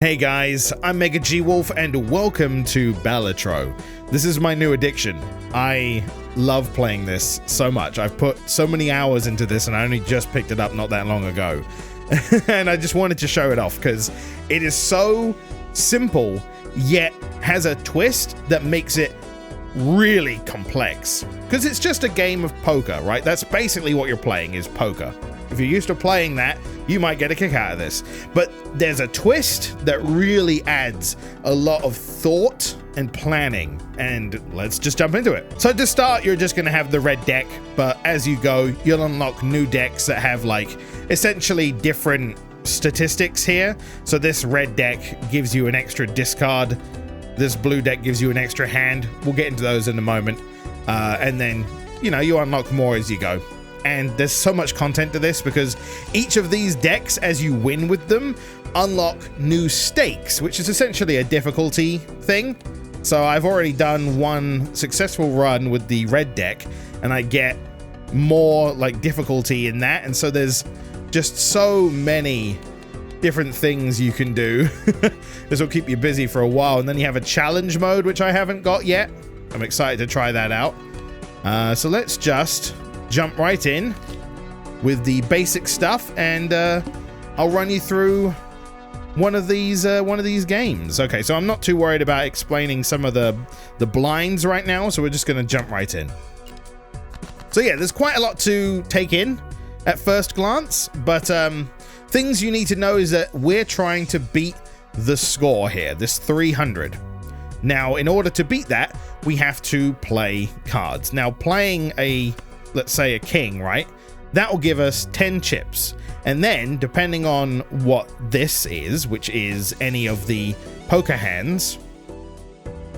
Hey guys, I'm MegaGWolf and welcome to Balatro. This is my new addiction. I love playing this so much. I've put so many hours into this and I only just picked it up not that long ago. And I just wanted to show it off because it is so simple yet has a twist that makes it really complex. Because it's just a game of poker, right? That's basically what you're playing, is poker. If you're used to playing that, you might get a kick out of this. But there's a twist that really adds a lot of thought and planning. And let's just jump into it. So to start, you're just going to have the red deck. But as you go, you'll unlock new decks that have like essentially different statistics here. So this red deck gives you an extra discard. This blue deck gives you an extra hand. We'll get into those in a moment. And then, you know, you unlock more as you go. And there's so much content to this because each of these decks, as you win with them, unlock new stakes, which is essentially a difficulty thing. So I've already done one successful run with the red deck and I get more like difficulty in that. And so there's just so many different things you can do. This will keep you busy for a while. And then you have a challenge mode, which I haven't got yet. I'm excited to try that out. So let's just jump right in with the basic stuff, and I'll run you through one of these games. Okay, so I'm not too worried about explaining some of the blinds right now, so we're just going to jump right in. So yeah, there's quite a lot to take in at first glance, but things you need to know is that we're trying to beat the score here, this 300. Now, in order to beat that, we have to play cards. Now, playing let's say a king, right? That will give us 10 chips. And then, depending on what this is, which is any of the poker hands,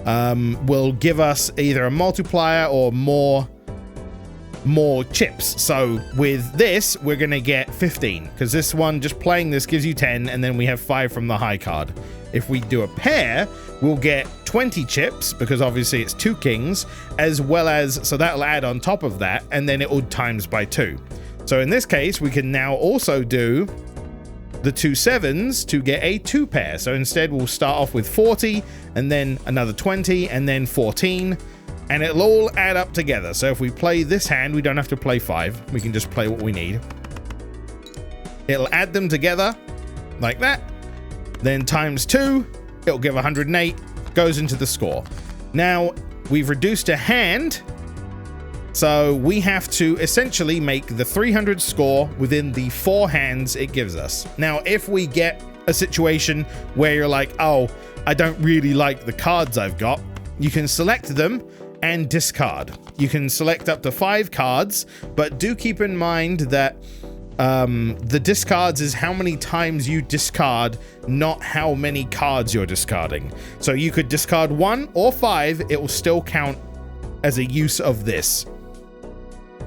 will give us either a multiplier or more chips. So with this, we're going to get 15, because this one, just playing this, gives you 10, and then we have 5 from the high card. If we do a pair, we'll get 20 chips, because obviously it's 2 kings, as well as, so that'll add on top of that, and then it will times by 2. So in this case, we can now also do the 2 sevens to get a 2 pair. So instead, we'll start off with 40, and then another 20, and then 14, and it'll all add up together. So if we play this hand, we don't have to play 5. We can just play what we need. It'll add them together like that. Then times 2, it'll give 108, goes into the score. Now, we've reduced a hand, so we have to essentially make the 300 score within the 4 hands it gives us. Now, if we get a situation where you're like, oh, I don't really like the cards I've got, you can select them and discard. You can select up to 5 cards, but do keep in mind that the discards is how many times you discard, not how many cards you're discarding. So you could discard 1 or 5, it will still count as a use of this.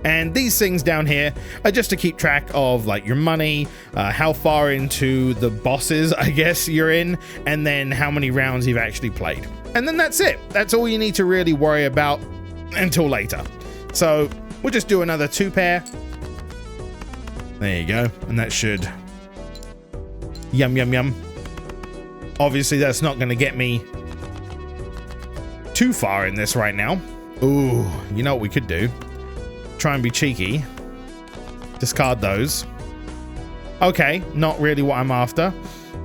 And these things down here are just to keep track of like your money, how far into the bosses, I guess, you're in, and then how many rounds you've actually played. And then that's it. That's all you need to really worry about until later. So we'll just do another 2 pair. There you go, and that should yum yum yum. Obviously that's not going to get me too far in this right now. Ooh, you know what we could do? Try and be cheeky. Discard those. Okay, not really what I'm after,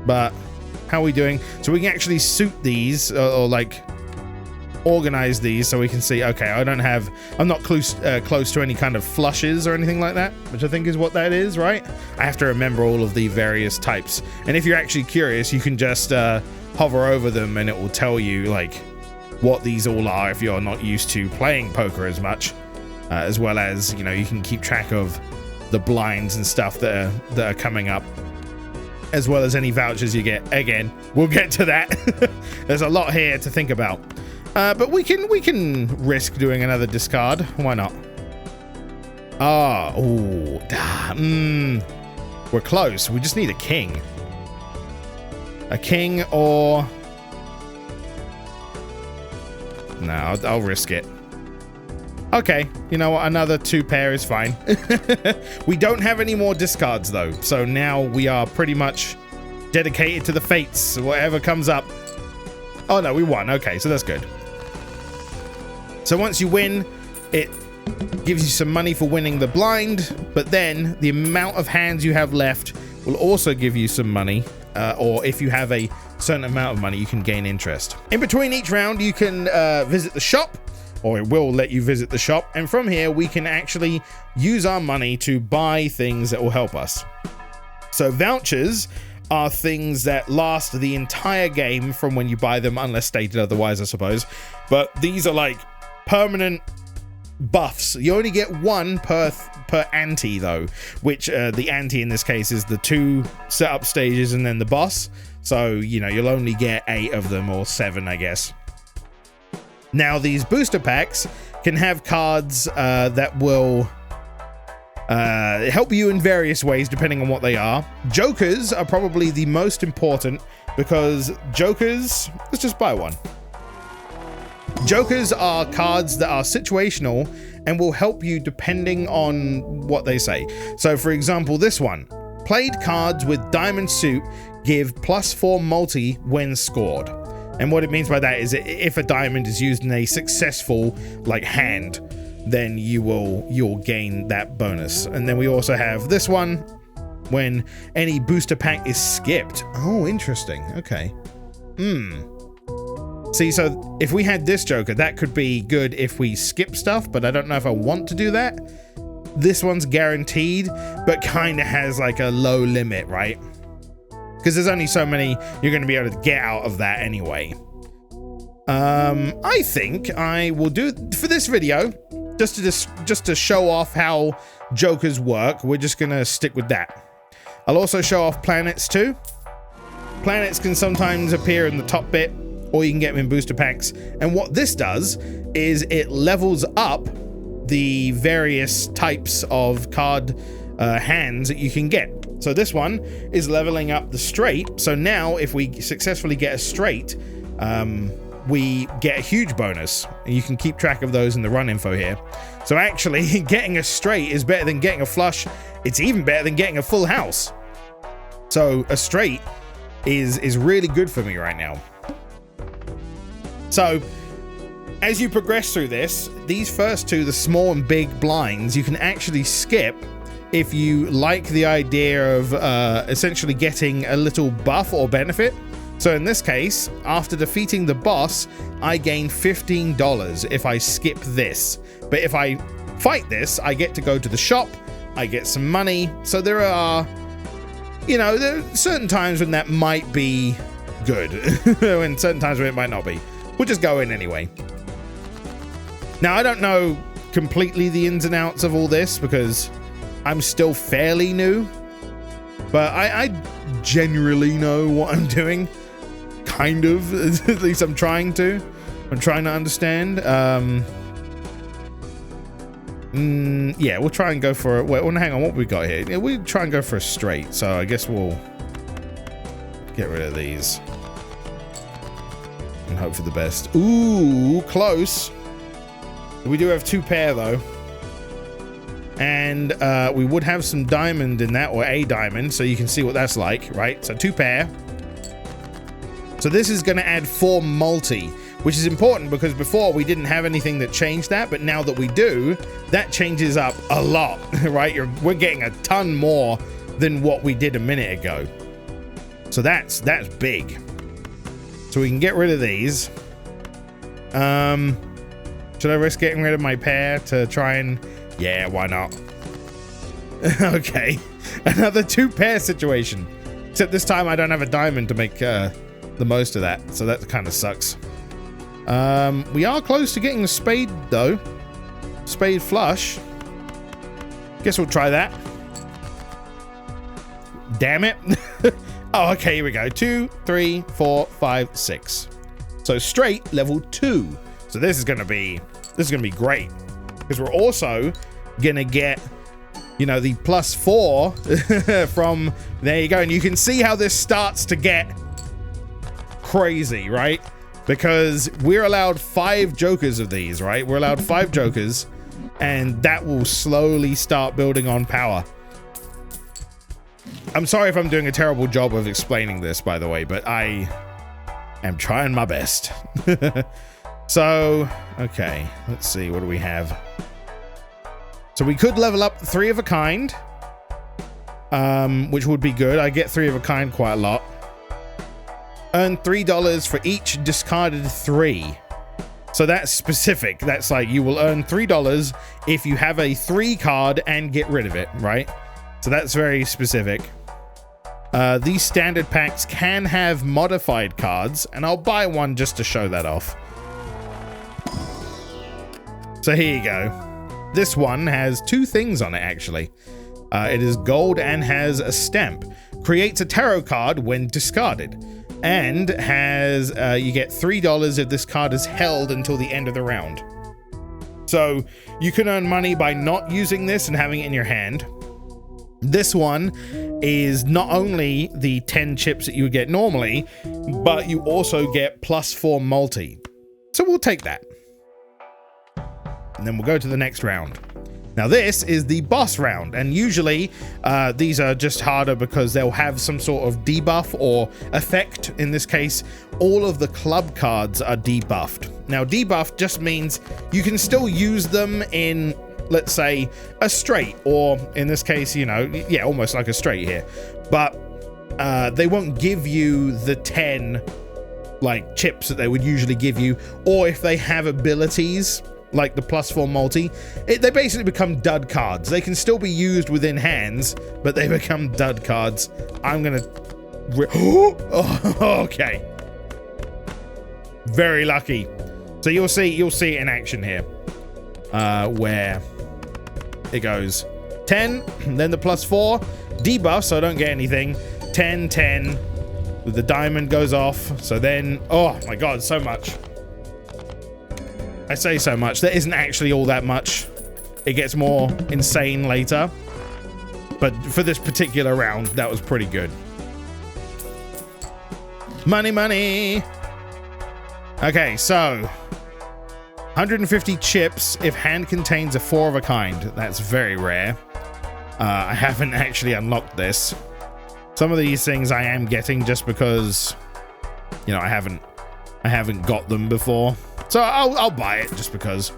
but how are we doing? So we can actually suit these or like organize these so we can see, okay, I'm not close to any kind of flushes or anything like that, which I think is what that is, right? I have to remember all of the various types. And if you're actually curious, you can just hover over them and it will tell you like what these all are if you're not used to playing poker as much, as well as, you know, you can keep track of the blinds and stuff that are coming up, as well as any vouchers you get. Again, we'll get to that. There's a lot here to think about. But we can risk doing another discard. Why not? We're close. We just need a king. A king or... No, I'll risk it. Okay, you know what? Another 2 pair is fine. We don't have any more discards though. So now we are pretty much dedicated to the fates, whatever comes up. Oh no, we won. Okay, so that's good. So once you win, it gives you some money for winning the blind, but then the amount of hands you have left will also give you some money, or if you have a certain amount of money, you can gain interest. In between each round, you can visit the shop, or it will let you visit the shop, and from here we can actually use our money to buy things that will help us. So vouchers are things that last the entire game from when you buy them, unless stated otherwise, I suppose. But these are like permanent buffs. You only get one per ante though, which the ante in this case is the 2 setup stages and then the boss. So, you know, you'll only get 8 of them, or 7, I guess. Now, these booster packs can have cards that will help you in various ways depending on what they are. Jokers are probably the most important, because Jokers, let's just buy one. Jokers are cards that are situational and will help you depending on what they say. So for example, this one, played cards with diamond suit give +4 multi when scored. And what it means by that is if a diamond is used in a successful like hand, then you'll gain that bonus. And then we also have this one, when any booster pack is skipped. Oh, interesting. Okay. See, so if we had this Joker, that could be good if we skip stuff, but I don't know if I want to do that. This one's guaranteed, but kind of has like a low limit, right? Because there's only so many you're going to be able to get out of that anyway. I think I will do for this video, just to show off how Jokers work. We're just going to stick with that. I'll also show off planets too. Planets can sometimes appear in the top bit, or you can get them in booster packs. And what this does is it levels up the various types of card hands that you can get. So this one is leveling up the straight. So now if we successfully get a straight, we get a huge bonus, and you can keep track of those in the run info here. So actually getting a straight is better than getting a flush. It's even better than getting a full house. So a straight is really good for me right now. So as you progress through this, these first two, the small and big blinds, you can actually skip if you like the idea of essentially getting a little buff or benefit. So in this case, after defeating the boss, I gain $15 if I skip this. But if I fight this, I get to go to the shop, I get some money. So there are, you know, there are certain times when that might be good, and certain times when it might not be. We'll just go in anyway. Now, I don't know completely the ins and outs of all this because I'm still fairly new, but I generally know what I'm doing. Kind of, at least I'm trying to. I'm trying to understand. Yeah, we'll try and go for it. Wait, hang on, what we got here? Yeah, we'll try and go for a straight, so I guess we'll get rid of these and hope for the best. Ooh, close. We do have 2 pair though, and we would have some diamond in that, or a diamond, so you can see what that's like, right? So 2 pair. So this is going to add 4 multi, which is important because before we didn't have anything that changed that, but now that we do, that changes up a lot, right? We're getting a ton more than what we did a minute ago. So that's big. So we can get rid of these. Should I risk getting rid of my pair to try and... Yeah, why not? Okay, another 2 pair situation. Except this time I don't have a diamond to make the most of that, so that kind of sucks. We are close to getting a spade though. Spade flush. Guess we'll try that. Damn it. Oh, okay, here we go. 2, 3, 4, 5, 6. So straight level 2. So this is gonna be great, because we're also gonna get, you know, the +4 from there. You go, and you can see how this starts to get crazy, right? Because we're allowed 5 jokers of these, right? We're allowed 5 jokers, and that will slowly start building on power. I'm sorry if I'm doing a terrible job of explaining this, by the way, but I am trying my best. So, okay, let's see, what do we have? So we could level up 3 of a kind, which would be good. I get 3 of a kind quite a lot. Earn $3 for each discarded 3. So that's specific. That's like you will earn $3 if you have a 3 card and get rid of it, right? So that's very specific. These standard packs can have modified cards, and I'll buy one just to show that off. So here you go. This one has 2 things on it, actually. It is gold and has a stamp. Creates a tarot card when discarded. And has you get $3 if this card is held until the end of the round. So you can earn money by not using this and having it in your hand. This one is not only the 10 chips that you would get normally, but you also get +4 multi. So we'll take that. And then we'll go to the next round. Now this is the boss round, and usually these are just harder because they'll have some sort of debuff or effect. In this case, all of the club cards are debuffed. Now debuff just means you can still use them in, let's say, a straight, or in this case, you know, yeah, almost like a straight here, but they won't give you the 10 like chips that they would usually give you, or if they have abilities like the +4 multi, they basically become dud cards. They can still be used within hands, but they become dud cards. I'm gonna oh, okay, very lucky. So you'll see it in action here, where it goes 10, then the +4 debuff, so I don't get anything. 10 10, the diamond goes off, so then, oh my god, so much. I say so much. There isn't actually all that much. It gets more insane later. But for this particular round, that was pretty good. Money, money. Okay, so 150 chips if hand contains a 4 of a kind. That's very rare. I haven't actually unlocked this. Some of these things I am getting just because, you know, I haven't got them before. So I'll buy it just because.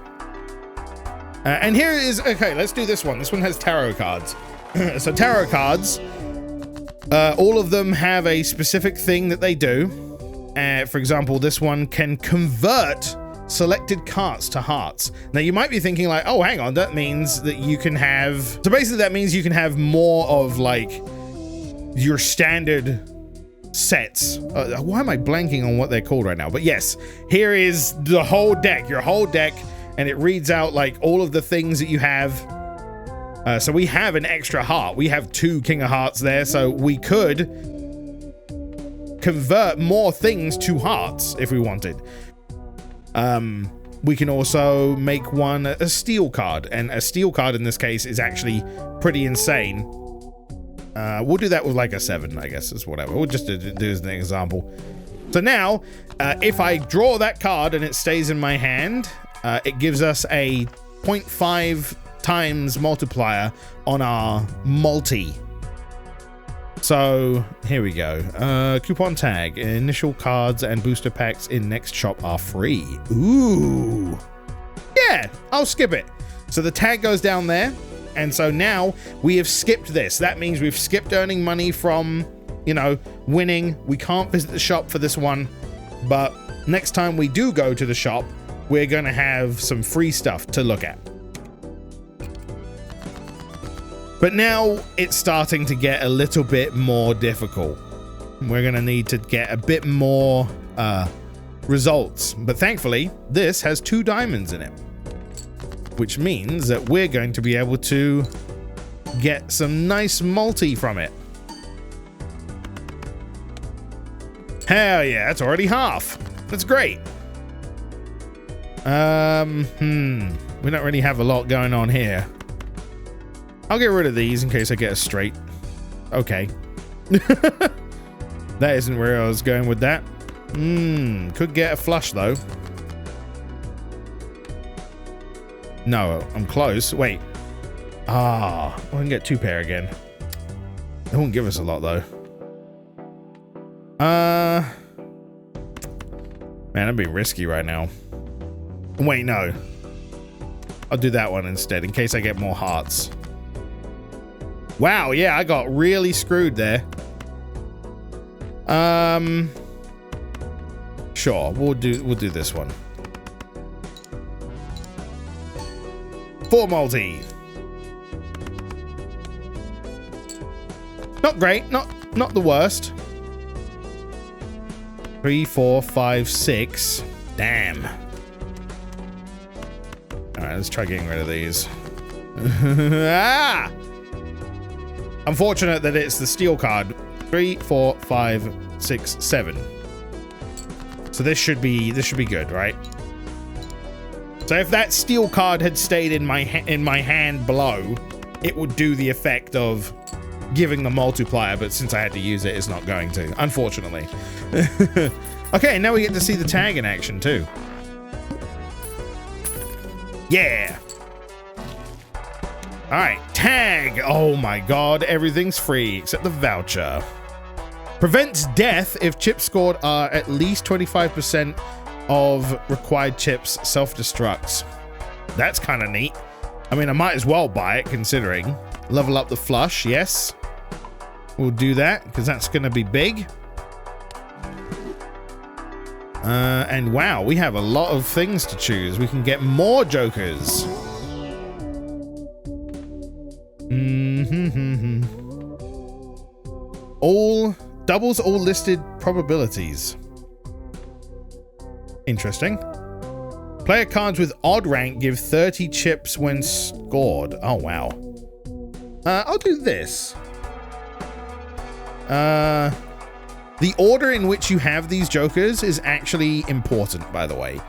And here is, okay, let's do this one. This one has tarot cards. So tarot cards, all of them have a specific thing that they do. For example, this one can convert selected cards to hearts. Now you might be thinking like, oh, hang on, that means that you can have, so basically that means you can have more of like your standard sets. Why am I blanking on what they're called right now? But yes, here is the whole deck, your whole deck, and it reads out like all of the things that you have. So we have an extra heart. We have 2 King of Hearts there, so we could convert more things to hearts if we wanted. We can also make one a steel card, and a steel card in this case is actually pretty insane. We'll do that with like a 7, I guess, is whatever. We'll just do as an example. So now, if I draw that card and it stays in my hand, it gives us a 0.5 times multiplier on our multi. So here we go. Coupon tag. Initial cards and booster packs in next shop are free. Ooh. Yeah, I'll skip it. So the tag goes down there. And so now we have skipped this. That means we've skipped earning money from, you know, winning. We can't visit the shop for this one, but next time we do go to the shop, we're going to have some free stuff to look at. But now it's starting to get a little bit more difficult. We're going to need to get a bit more results. But thankfully, this has 2 diamonds in it, which means that we're going to be able to get some nice multi from it. Hell yeah, that's already half. That's great. We don't really have a lot going on here. I'll get rid of these in case I get a straight. Okay. That isn't where I was going with that. Could get a flush though. No, I'm close. Wait. I can get 2 pair again. It won't give us a lot though. Man, I'm being risky right now. Wait, no. I'll do that one instead in case I get more hearts. Wow, yeah, I got really screwed there. Sure, we'll do this one. 4 multi. Not great, not the worst. 3, 4, 5, 6. Damn. All right, let's try getting rid of these. Ah! Unfortunate that it's the steel card. 3, 4, 5, 6, 7. So this should be good, right? So if that steel card had stayed in my hand below, it would do the effect of giving the multiplier, but since I had to use it, it's not going to, unfortunately. Okay, now we get to see the tag in action too. Yeah. All right, tag. Oh my God, everything's free except the voucher. Prevents death if chips scored are at least 25% of required chips self-destructs. That's kind of neat. I mean, I might as well buy it considering. Level up the flush, yes. We'll do that because that's going to be big. And wow, we have a lot of things to choose. We can get more jokers. All doubles all listed probabilities. Interesting. Player cards with odd rank give 30 chips when scored. Oh wow. I'll do this. The order in which you have these jokers is actually important, by the way,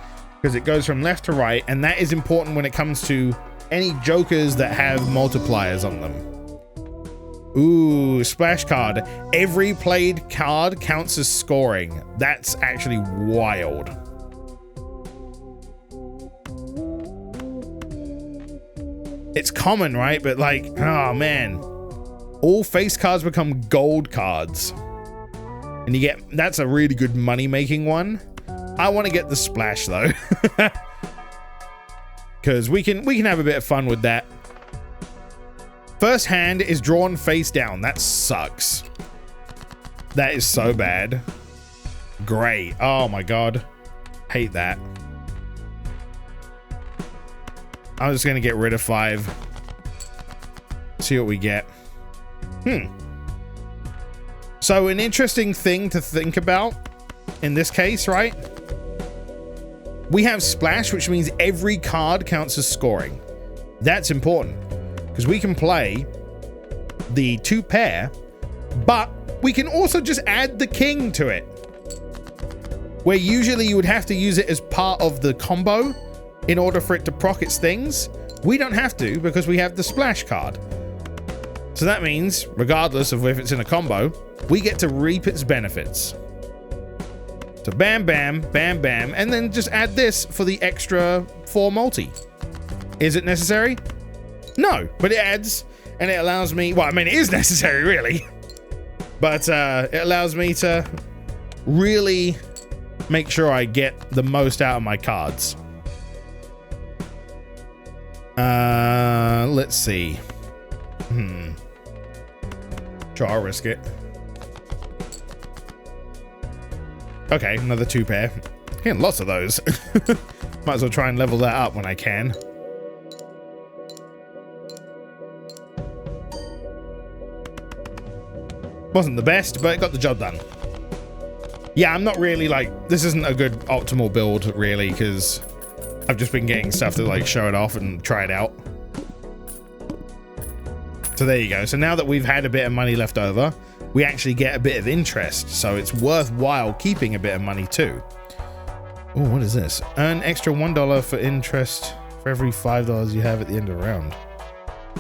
because it goes from left to right, and that is important when it comes to any jokers that have multipliers on them. Ooh, splash card. Every played card counts as scoring. That's actually wild. It's common, right? But like, oh man. All face cards become gold cards. And you get, that's a really good money making one. I want to get the splash though. Because we can have a bit of fun with that. First hand is drawn face down. That sucks. That is so bad. Great. Oh my God. Hate that. I'm just going to get rid of 5. See what we get. So an interesting thing to think about in this case, right? We have splash, which means every card counts as scoring. That's important because we can play the 2 pair, but we can also just add the king to it. Where usually you would have to use it as part of the combo in order for it to proc its things. We don't have to because we have the splash card. So that means, regardless of if it's in a combo, we get to reap its benefits. So bam, bam, bam, bam, and then just add this for the extra 4 multi. Is it necessary? No, but it adds, and it allows me, well, I mean, it is necessary, really. But it allows me to really make sure I get the most out of my cards. Let's see. Sure, I'll risk it. Okay, another 2 pair. Getting lots of those. Might as well try and level that up when I can. Wasn't the best, but it got the job done. Yeah, I'm not really like, this isn't a good optimal build really, because I've just been getting stuff to like show it off and try it out. So there you go. So now that we've had a bit of money left over, we actually get a bit of interest. So it's worthwhile keeping a bit of money too. Oh, what is this? Earn extra $1 for interest for every $5 you have at the end of the round.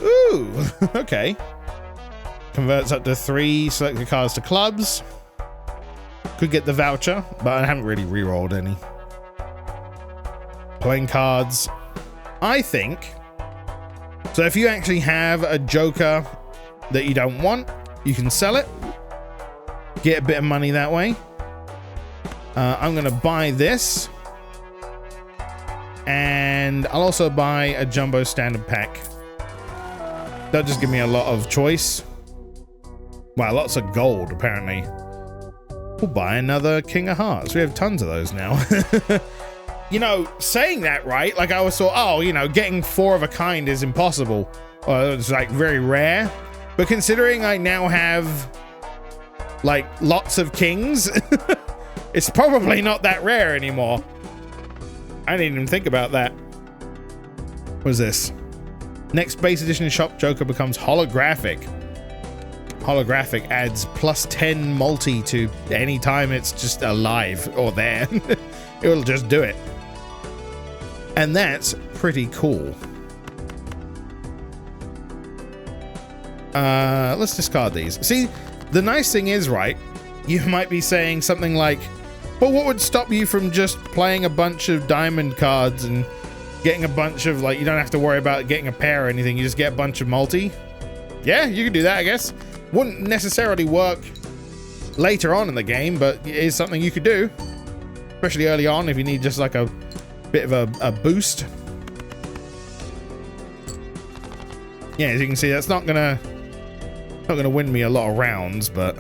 Ooh, okay. Converts up to 3 selected cards to clubs. Could get the voucher, but I haven't really re-rolled any. Playing cards. I think. So if you actually have a joker that you don't want, You can sell it. Get a bit of money that way. I'm going to buy this. And I'll also buy a jumbo standard pack. That'll just give me a lot of choice. Wow, lots of gold, apparently. We'll buy another King of Hearts. We have tons of those now. You know, saying that, right? Like, I always thought, oh, you know, getting 4 of a kind is impossible. Or it's, like, very rare. But considering I now have, like, lots of kings, it's probably not that rare anymore. I didn't even think about that. What is this? Next base edition shop Joker becomes holographic. Holographic adds +10 multi to any time it's just alive or there. It'll just do it. And that's pretty cool. Let's discard these. See, the nice thing is, right, you might be saying something like, well, what would stop you from just playing a bunch of diamond cards and getting a bunch of, like, you don't have to worry about getting a pair or anything, you just get a bunch of multi? Yeah, you could do that, I guess. Wouldn't necessarily work later on in the game, but it is something you could do. Especially early on if you need just like a bit of a boost. Yeah, as you can see, that's not gonna win me a lot of rounds, but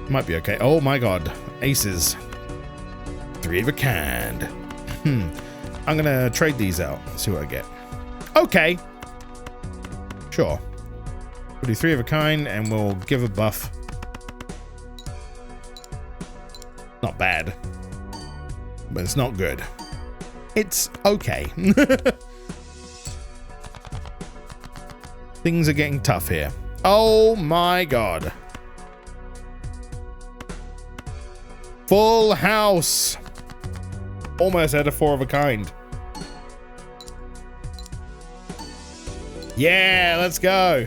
might be okay. Oh my god, aces. 3 of a kind. I'm gonna trade these out. See what I get. Okay. Sure. We'll do 3 of a kind and we'll give a buff. Not bad. But it's not good. It's okay. Things are getting tough here. Oh my god. Full house. Almost had a 4 of a kind. Yeah, let's go.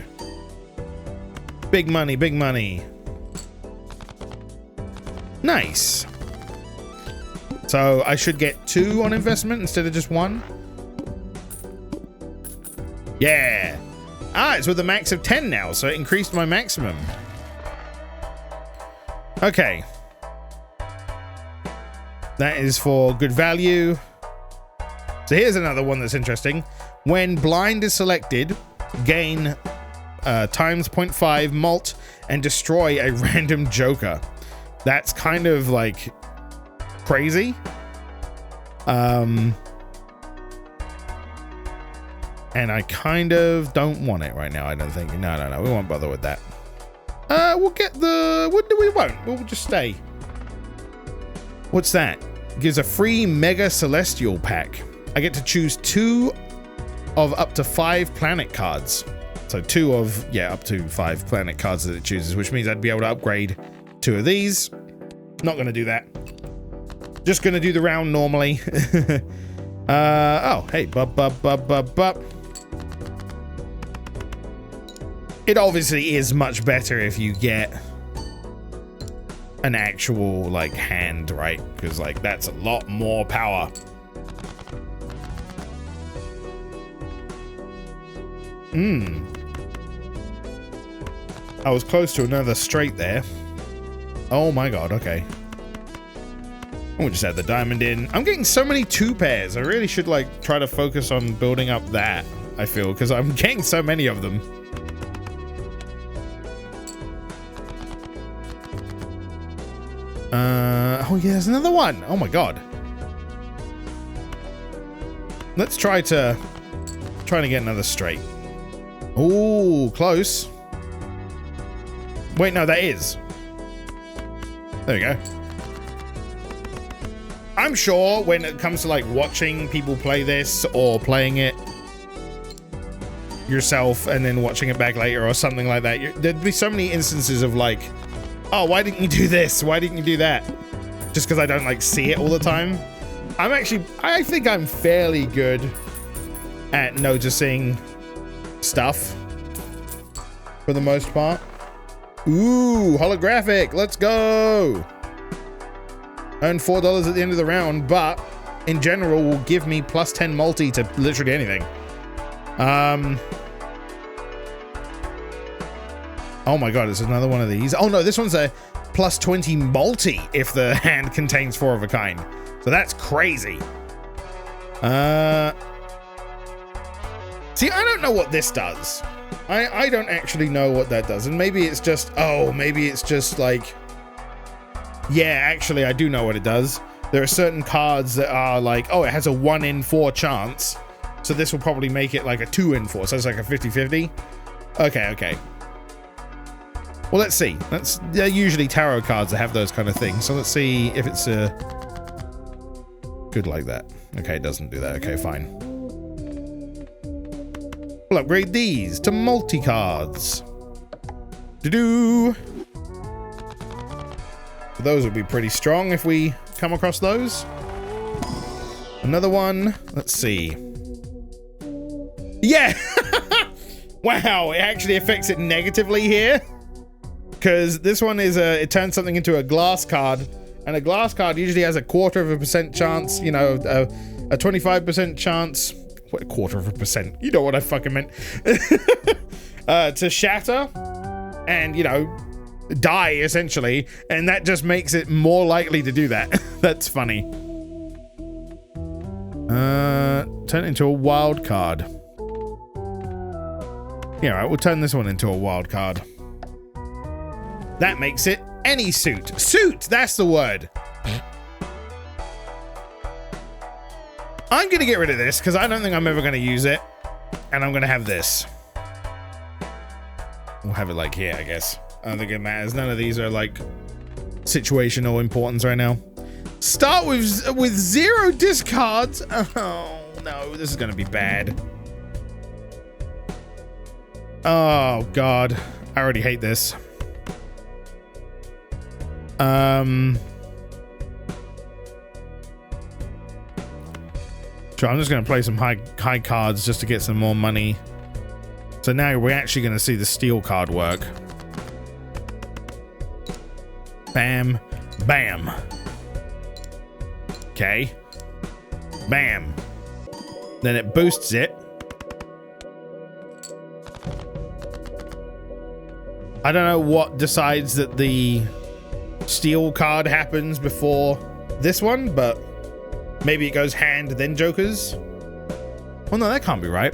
Big money, big money. Nice. So I should get 2 on investment instead of just 1. Yeah. Ah, it's with a max of 10 now, so it increased my maximum. Okay. That is for good value. So here's another one that's interesting. When blind is selected, gain times 0.5 malt and destroy a random joker. That's kind of like crazy. And I kind of don't want it right now, I don't think. No, we won't bother with that. We'll get the... We won't. We'll just stay. What's that? Gives a free Mega Celestial pack. I get to choose 2 of up to 5 planet cards. So 2 of, yeah, up to 5 planet cards that it chooses, which means I'd be able to upgrade 2 of these. Not going to do that. Just going to do the round normally. Oh, hey, bup. It obviously is much better if you get an actual, like, hand, right? Because, like, that's a lot more power. I was close to another straight there. Oh my god, okay. We'll just add the diamond in. I'm getting so many 2 pairs. I really should, like, try to focus on building up that, I feel, because I'm getting so many of them. Oh yeah, there's another one. Oh my god. Let's try to get another straight. Ooh, close. Wait, no, that is. There we go. I'm sure when it comes to, like, watching people play this or playing it yourself and then watching it back later or something like that, there'd be so many instances of, like, oh, why didn't you do this? Why didn't you do that? Just because I don't, like, see it all the time. I think I'm fairly good at noticing stuff for the most part. Ooh, holographic. Let's go. Earn $4 at the end of the round, but in general will give me +10 multi to literally anything. Oh my god, it's another one of these. Oh no, this one's a plus 20 multi if the hand contains 4 of a kind. So that's crazy. See, I don't know what this does. I don't actually know what that does. And maybe it's just, oh, maybe it's just like, yeah, actually, I do know what it does. There are certain cards that are like, oh, it has a 1 in 4 chance. So this will probably make it like a 2 in 4. So it's like a 50-50. Okay. Well, let's see. They're usually tarot cards that have those kind of things. So let's see if it's good like that. Okay, it doesn't do that. Okay, fine. We'll upgrade these to multi-cards. Do-do! Those would be pretty strong if we come across those. Another one. Let's see. Yeah! Wow, it actually affects it negatively here. Because this one is it turns something into a glass card. And a glass card usually has a 1/4% chance, you know, a 25% chance. What, 1/4%? You know what I fucking meant. To shatter and, you know, die essentially. And that just makes it more likely to do that. That's funny. Turn it into a wild card. Yeah, right, we'll turn this one into a wild card. That makes it any suit. Suit! That's the word. I'm going to get rid of this because I don't think I'm ever going to use it. And I'm going to have this. We'll have it like here, I guess. I don't think it matters. None of these are like situational importance right now. Start with 0 discards. Oh, no. This is going to be bad. Oh, God. I already hate this. So I'm just going to play some high cards just to get some more money. So now we're actually going to see the steel card work. Bam. Bam. Okay. Bam. Then it boosts it. I don't know what decides that the steel card happens before this one, but maybe it goes hand then jokers. Well, no, that can't be right.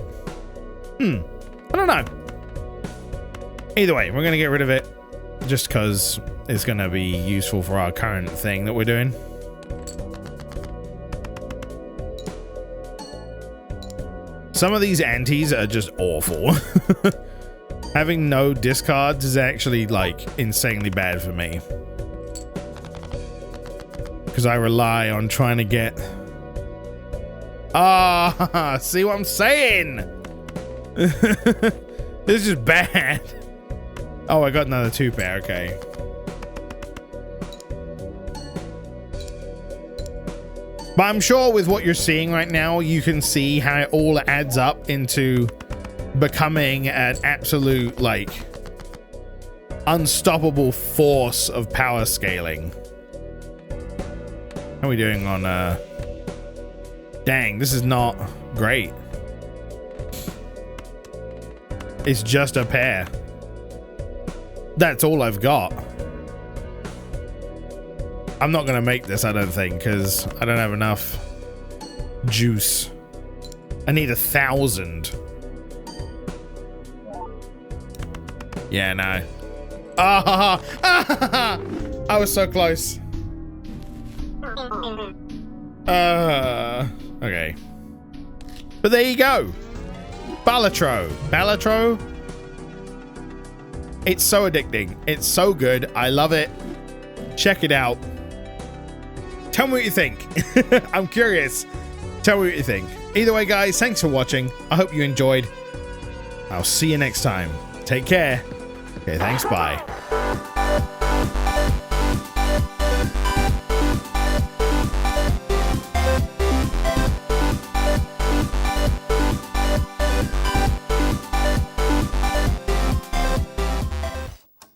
I don't know. Either way, we're gonna get rid of it just because it's gonna be useful for our current thing that we're doing. Some of these antis are just awful. Having no discards is actually like insanely bad for me. Because I rely on trying to get... Ah, see what I'm saying? This is bad. Oh, I got another 2-pair, okay. But I'm sure with what you're seeing right now, you can see how it all adds up into becoming an absolute, like, unstoppable force of power scaling. How are we doing on, Dang, this is not great. It's just a pair. That's all I've got. I'm not gonna make this, I don't think, because I don't have enough juice. I need 1,000. Yeah, no. Ah, I was so close. Okay. But there you go. Balatro. Balatro. It's so addicting. It's so good. I love it. Check it out. Tell me what you think. I'm curious. Tell me what you think. Either way, guys, thanks for watching. I hope you enjoyed. I'll see you next time. Take care. Okay, thanks. Bye.